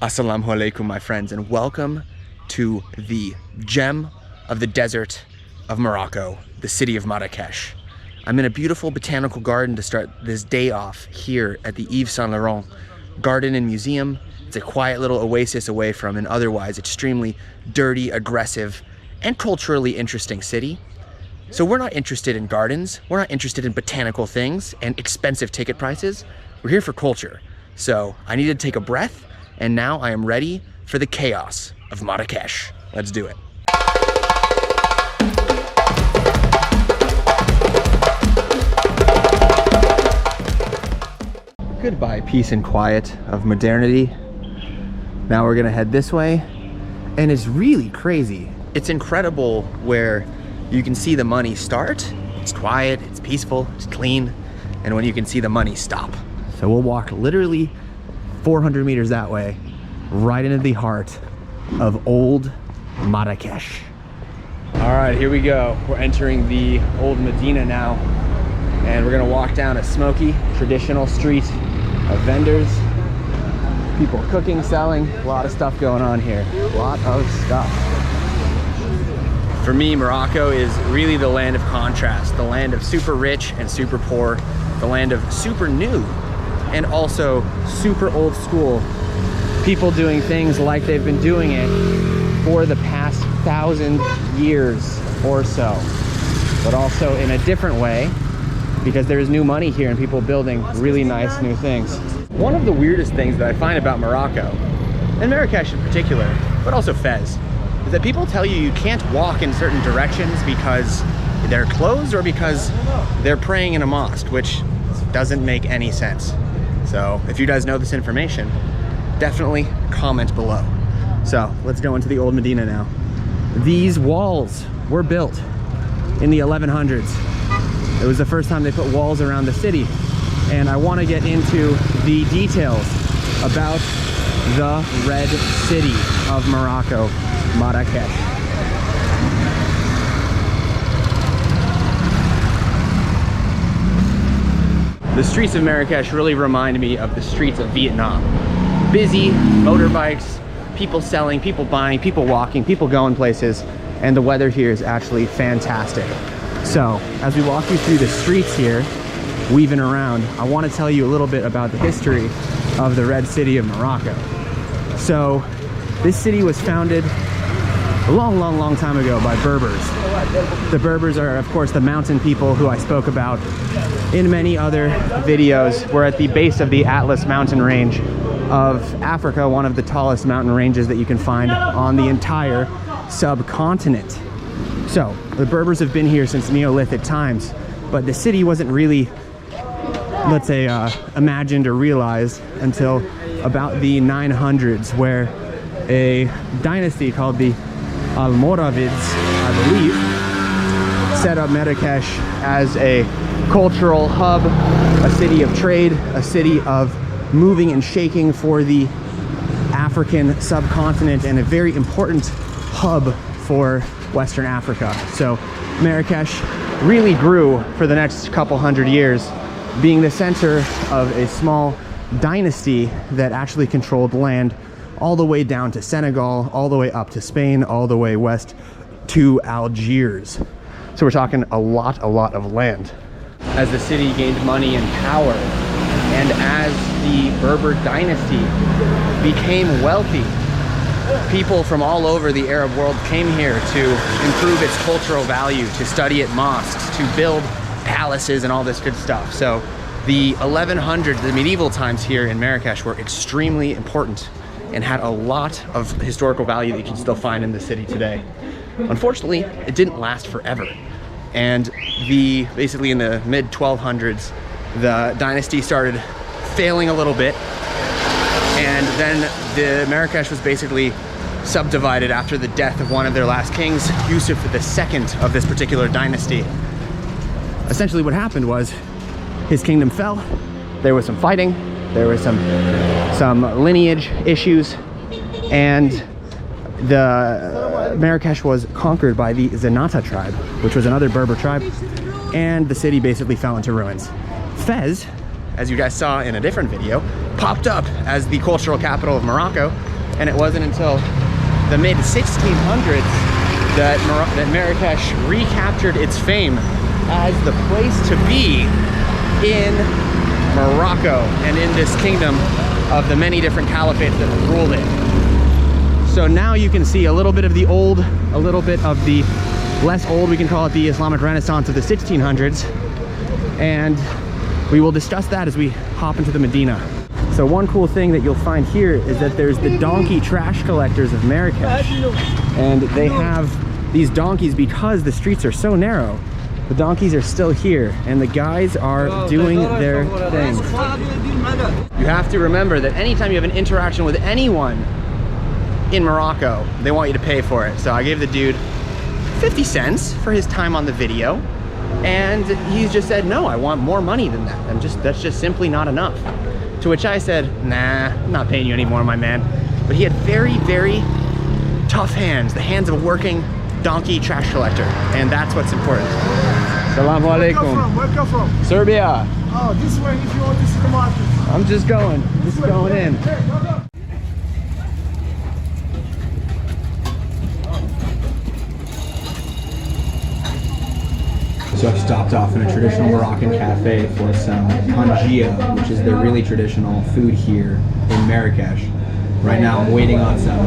Assalamu alaikum, my friends, and welcome to the gem of the desert of Morocco, the city of Marrakech. I'm in a beautiful botanical garden to start this day off here at the Yves Saint Laurent Garden and Museum. It's a quiet little oasis away from an otherwise extremely dirty, aggressive, and culturally interesting city. So we're not interested in gardens, we're not interested in botanical things and expensive ticket prices. We're here for culture. So I needed to take a breath, and now I am ready for the chaos of Marrakech. Let's do it. Goodbye, peace and quiet of modernity. Now we're gonna head this way, and it's really crazy. It's incredible where you can see the money start. It's quiet, it's peaceful, it's clean, and when you can see the money stop. So we'll walk literally 400 meters that way, right into the heart of old Marrakech. All right, here we go. We're entering the old Medina now, and we're gonna walk down a smoky, traditional street of vendors. People cooking, selling, a lot of stuff going on here. A lot of stuff. For me, Morocco is really the land of contrast, the land of super rich and super poor, the land of super new and also super old school. People doing things like they've been doing it for the past 1,000 years or so, but also in a different way because there is new money here and people building really nice new things. One of the weirdest things that I find about Morocco, and Marrakech in particular, but also Fez, is that people tell you can't walk in certain directions because they're closed or because they're praying in a mosque, which doesn't make any sense. So if you guys know this information, definitely comment below. So let's go into the old Medina now. These walls were built in the 1100s. It was the first time they put walls around the city. And I want to get into the details about the Red City of Morocco, Marrakech. The streets of Marrakech really remind me of the streets of Vietnam. Busy, motorbikes, people selling, people buying, people walking, people going places, and the weather here is actually fantastic. So, as we walk you through the streets here, weaving around, I want to tell you a little bit about the history of the Red City of Morocco. So, this city was founded a long time ago by Berbers. The Berbers are, of course, the mountain people who I spoke about in many other videos. We're at the base of the Atlas mountain range of Africa, one of the tallest mountain ranges that you can find on the entire subcontinent. So, the Berbers have been here since Neolithic times, but the city wasn't really, let's say, imagined or realized until about the 900s, where a dynasty called the Almoravids, I believe, set up Marrakech as a cultural hub, a city of trade, a city of moving and shaking for the African subcontinent, and a very important hub for Western Africa. So Marrakech really grew for the next couple hundred years, being the center of a small dynasty that actually controlled land all the way down to Senegal, all the way up to Spain, all the way west to Algiers. So we're talking a lot of land. As the city gained money and power, and as the Berber dynasty became wealthy, people from all over the Arab world came here to improve its cultural value, to study at mosques, to build palaces and all this good stuff. So the 1100s, the medieval times here in Marrakech, were extremely important and had a lot of historical value that you can still find in the city today. Unfortunately, it didn't last forever. And basically in the mid 1200s, the dynasty started failing a little bit. And then the Marrakech was basically subdivided after the death of one of their last kings, Yusuf II of this particular dynasty. Essentially what happened was his kingdom fell, there was some fighting, there was some lineage issues, and the Marrakech was conquered by the Zenata tribe, which was another Berber tribe, and the city basically fell into ruins. Fez, as you guys saw in a different video, popped up as the cultural capital of Morocco. And it wasn't until the mid 1600s that Marrakech recaptured its fame as the place to be in Morocco and in this kingdom of the many different caliphates that have ruled it. So now you can see a little bit of the old, a little bit of the less old, we can call it the Islamic Renaissance of the 1600s. And we will discuss that as we hop into the Medina. So one cool thing that you'll find here is that there's the donkey trash collectors of Marrakech. And they have these donkeys because the streets are so narrow. The donkeys are still here and the guys are doing their thing. You have to remember that anytime you have an interaction with anyone in Morocco, they want you to pay for it. So I gave the dude 50 cents for his time on the video, and he just said, no, I want more money than that. That's just simply not enough. To which I said, nah, I'm not paying you any more, my man. But he had very, very tough hands, the hands of a working donkey trash collector, and that's what's important. Assalamu alaikum. Where come from? Serbia. Oh, this way if you want to see the market. I'm just going in. Hey, go. So I've stopped off in a traditional Moroccan cafe for some tangia, which is the really traditional food here in Marrakech. Right now I'm waiting on some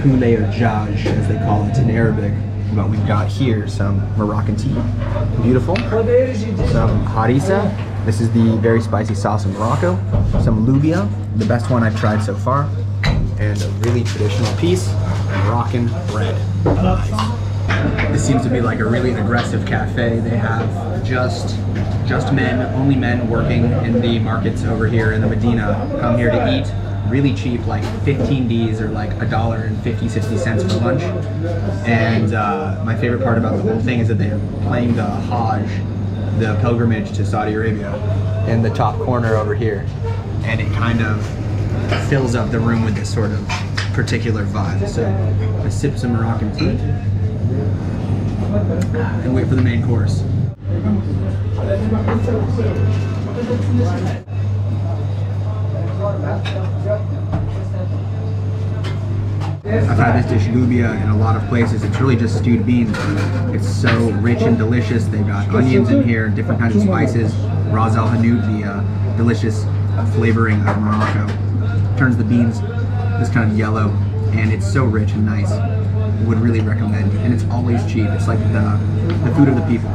poulet or djaj, as they call it in Arabic. But we've got here some Moroccan tea, beautiful. Some harissa, this is the very spicy sauce of Morocco. Some lubia, the best one I've tried so far. And a really traditional piece of Moroccan bread. This seems to be like a really aggressive cafe. They have just men, only men working in the markets over here in the Medina come here to eat. Really cheap, like 15 Ds or like $1.50–60 for lunch. And my favorite part about the whole thing is that they're playing the Hajj, the pilgrimage to Saudi Arabia, in the top corner over here. And it kind of fills up the room with this sort of particular vibe. So I sip some Moroccan tea and wait for the main course. I've had this dish lubia in a lot of places. It's really just stewed beans. It's so rich and delicious. They've got onions in here, different kinds of spices. Ras al hanout, the delicious flavoring of Morocco, turns the beans this kind of yellow, and it's so rich and nice. Would really recommend, and it's always cheap. It's like the food of the people.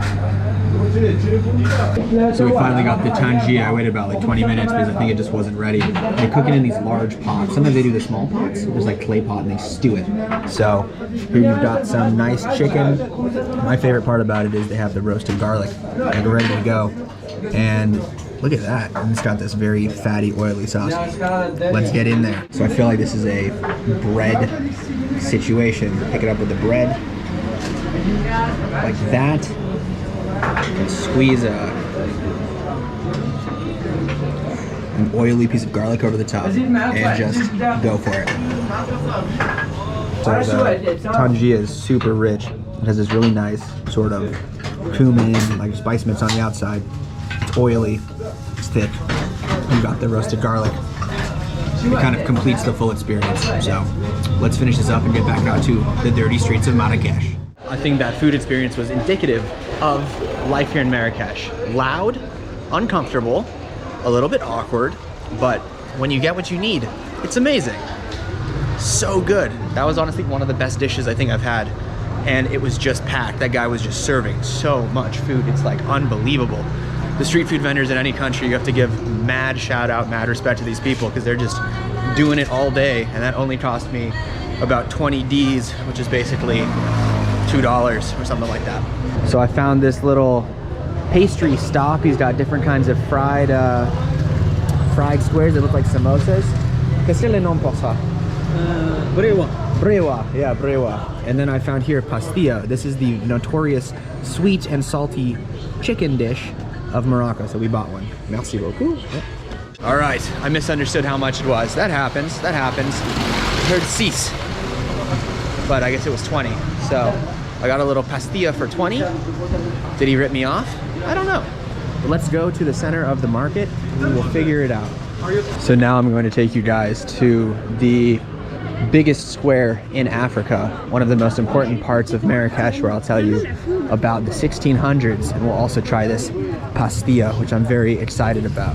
So we finally got the tangia. I waited about like 20 minutes because I think it just wasn't ready. They cook it in these large pots. Sometimes they do the small pots. There's like clay pot and they stew it. So here you've got some nice chicken. My favorite part about it is they have the roasted garlic like ready to go. And look at that. And it's got this very fatty, oily sauce. Let's get in there. So I feel like this is a bread situation. Pick it up with the bread like that. And squeeze an oily piece of garlic over the top and just go for it. So the tangia is super rich. It has this really nice sort of cumin, like spice mix on the outside. It's oily, it's thick. You got the roasted garlic. It kind of completes the full experience. So let's finish this up and get back out to the dirty streets of Marrakech. I think that food experience was indicative of life here in Marrakech. Loud, uncomfortable, a little bit awkward, but when you get what you need, it's amazing. So good. That was honestly one of the best dishes I think I've had. And it was just packed. That guy was just serving so much food. It's like unbelievable. The street food vendors in any country, you have to give mad shout out, mad respect to these people because they're just doing it all day. And that only cost me about 20 Ds, which is basically $2 or something like that. So I found this little pastry stop. He's got different kinds of fried squares that look like samosas. Qu'est-ce que le nom pour ça? Brewa. Brewa, yeah, brewa. And then I found here pastilla. This is the notorious sweet and salty chicken dish of Morocco. So we bought one. Merci beaucoup. Yeah. All right, I misunderstood how much it was. That happens, that happens. I heard 6, but I guess it was 20. So I got a little pastilla for 20. Did he rip me off? I don't know. But let's go to the center of the market and we'll figure it out. So now I'm going to take you guys to the biggest square in Africa, one of the most important parts of Marrakesh, where I'll tell you about the 1600s, and we'll also try this pastilla, which I'm very excited about.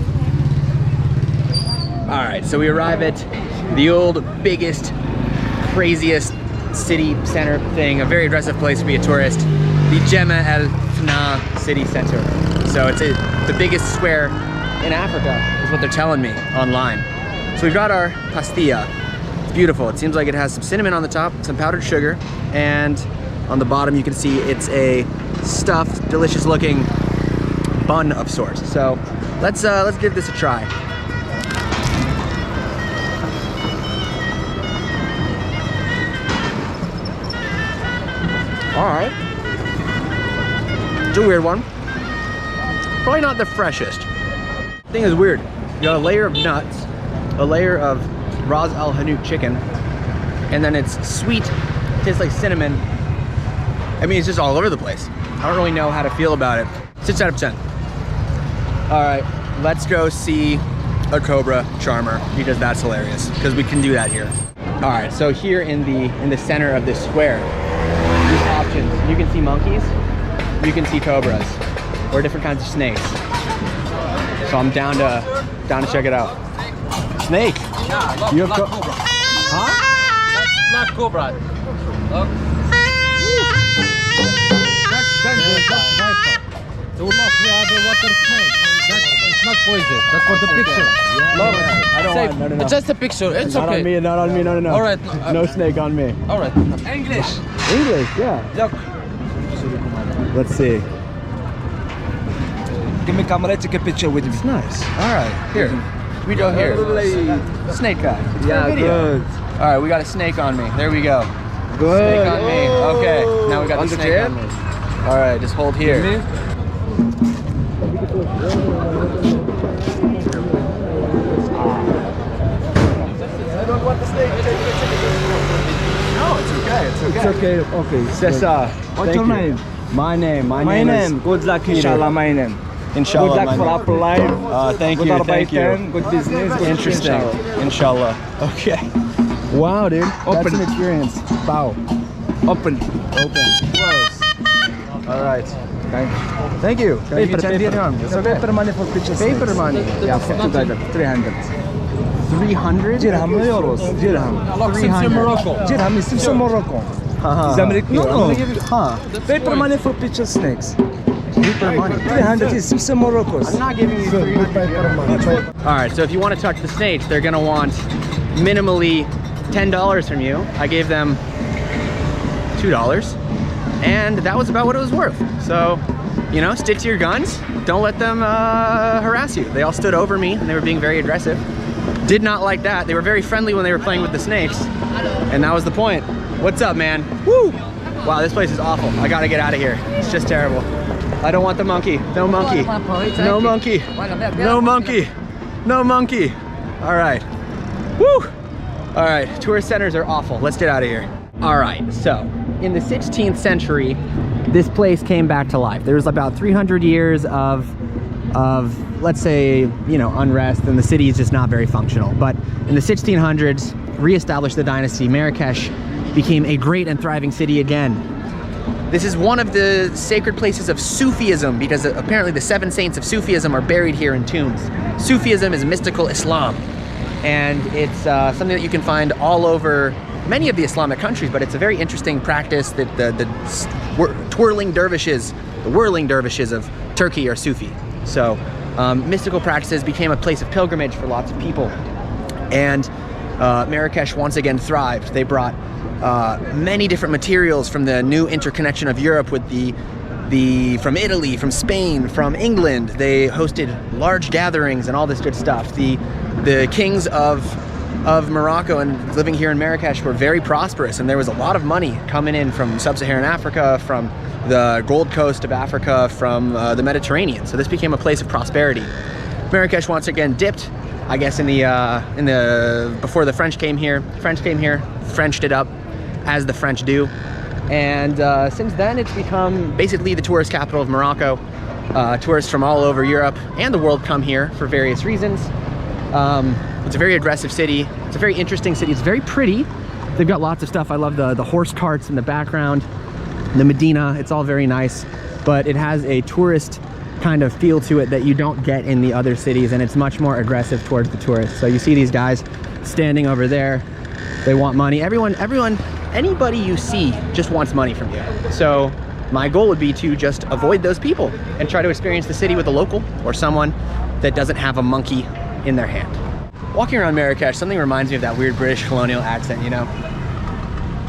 All right, so we arrive at the old, biggest, craziest city center thing, a very aggressive place to be a tourist, the Jema El Fna city center. So it's the biggest square in Africa, is what they're telling me online. So we've got our pastilla. It's beautiful. It seems like it has some cinnamon on the top, some powdered sugar, and on the bottom you can see it's a stuffed, delicious looking bun of sorts. So let's give this a try. All right. It's a weird one. Probably not the freshest. Thing is weird. You got a layer of nuts, a layer of Ras Al Hanout chicken, and then it's sweet, tastes like cinnamon. I mean, it's just all over the place. I don't really know how to feel about it. 6 out of 10. All right, let's go see a cobra charmer, because that's hilarious, because we can do that here. All right, so here in the center of this square, these options, you can see monkeys, you can see cobras, or different kinds of snakes. So I'm down to check it out. Snake. Yeah, You have black cobra. Huh? That's black cobra. Look. That's dangerous. That's viper. So look, we have a water snake. It's not poison. That's for the picture. Look. I don't Safe. want, no. It's just a picture. It's Not okay. on me, not on me, no. All right. No snake on me. All right. English. English, yeah. Look. Let's see. Give me camera, take a picture with me. It's nice. All right, here. We go here. Snake guy. Yeah, good. All right, we got a snake on me. There we go. Good. Snake on me. Okay, now we got On the the snake chair? on me. All right, just hold here. Me? I don't want the snake. No, it's okay. It's okay. It's okay. Okay. Cesar. What's your name? My name. My name. Good luck, inshallah. My name. Inshallah. Good luck for Apple Life. Thank Good you. arbeit Thank you. and good business. Good Interesting. inshallah. Inshallah. Okay. Wow, dude. That's Open. an experience. Bow. Open. Open. Close. All right. Thank you. Thank you. Can I give you 10 dirham? It's okay. Paper money for pictures. Paper money. Yeah, $50. 300. 300 Dirham, euros. Dirham. Look, Simpson Morocco. Dirham is Simpson Morocco. It's American. No, No, I'm gonna give you, Paper money for picture snakes. paper money. 300 is Simpson Morocco's. I'm not giving you 300. All right, so if you want to touch the snakes, they're gonna want minimally $10 from you. I gave them $2, and that was about what it was worth. So, you know, stick to your guns. Don't let them harass you. They all stood over me, and they were being very aggressive. Did not like that. They were very friendly when they were playing with the snakes, and that was the point. What's up, man? Woo! Wow, this place is awful. I gotta get out of here. It's just terrible. I don't want the monkey. No monkey. No monkey. No monkey. No monkey. All right. Woo! All right, tourist centers are awful. Let's get out of here. All right, so in the 16th century, this place came back to life. There was about 300 years of let's say, you know, unrest, and the city is just not very functional. But in the 1600s, reestablished the dynasty. Marrakesh became a great and thriving city again. This is one of the sacred places of Sufism, because apparently the 7 saints of Sufism are buried here in tombs. Sufism is mystical Islam, and it's something that you can find all over many of the Islamic countries, but it's a very interesting practice that the whirling dervishes of Turkey are Sufi. So mystical practices became a place of pilgrimage for lots of people. And Marrakesh once again thrived. They brought many different materials from the new interconnection of Europe with from Italy, from Spain, from England. They hosted large gatherings and all this good stuff. The kings of Morocco and living here in Marrakesh were very prosperous, and there was a lot of money coming in from sub-Saharan Africa, from the Gold Coast of Africa, from the Mediterranean. So this became a place of prosperity. Marrakesh once again dipped, I guess, before the French came here. Frenched it up, as the French do. And since then, it's become basically the tourist capital of Morocco. Tourists from all over Europe and the world come here for various reasons. It's a very aggressive city. It's a very interesting city. It's very pretty. They've got lots of stuff. I love the horse carts in the background. The Medina, it's all very nice, but it has a tourist kind of feel to it that you don't get in the other cities, and it's much more aggressive towards the tourists. So you see these guys standing over there. They want money. Anybody you see just wants money from you. So my goal would be to just avoid those people and try to experience the city with a local or someone that doesn't have a monkey in their hand. Walking around Marrakech, something reminds me of that weird British colonial accent, you know?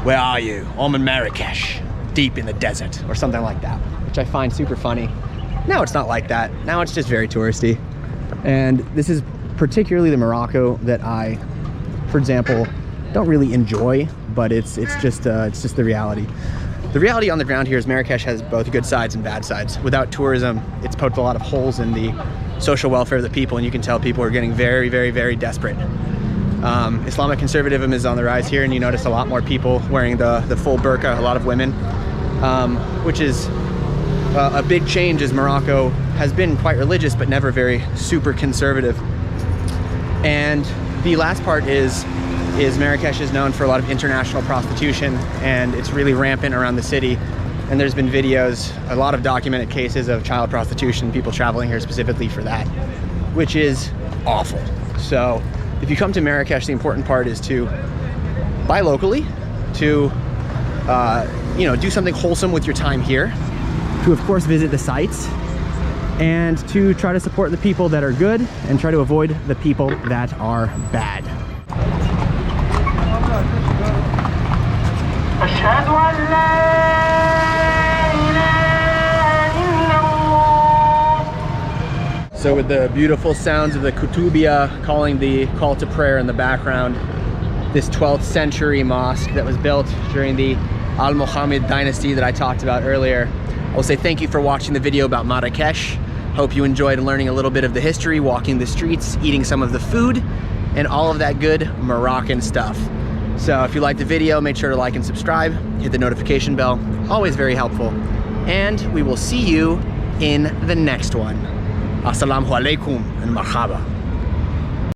Where are you? I'm in Marrakech, deep in the desert, or something like that, which I find super funny. Now it's not like that. Now it's just very touristy. And this is particularly the Morocco that I, for example, don't really enjoy, but it's just the reality. The reality on the ground here is Marrakech has both good sides and bad sides. Without tourism, it's poked a lot of holes in the social welfare of the people, and you can tell people are getting very, very, very desperate. Islamic conservatism is on the rise here, and you notice a lot more people wearing the full burqa, a lot of women, which is a big change, as Morocco has been quite religious but never very super conservative. And the last part is Marrakech is known for a lot of international prostitution, and it's really rampant around the city. And there's been videos, a lot of documented cases of child prostitution, people traveling here specifically for that, which is awful. So if you come to Marrakech, the important part is to buy locally, to do something wholesome with your time here, to of course visit the sites, and to try to support the people that are good and try to avoid the people that are bad. So with the beautiful sounds of the Kutubia calling the call to prayer in the background, this 12th century mosque that was built during the Al-Mohammed dynasty that I talked about earlier, I will say thank you for watching the video about Marrakech. Hope you enjoyed learning a little bit of the history, walking the streets, eating some of the food, and all of that good Moroccan stuff. So if you liked the video, make sure to like and subscribe, hit the notification bell, always very helpful. And we will see you in the next one. Assalamu alaikum and marhaba.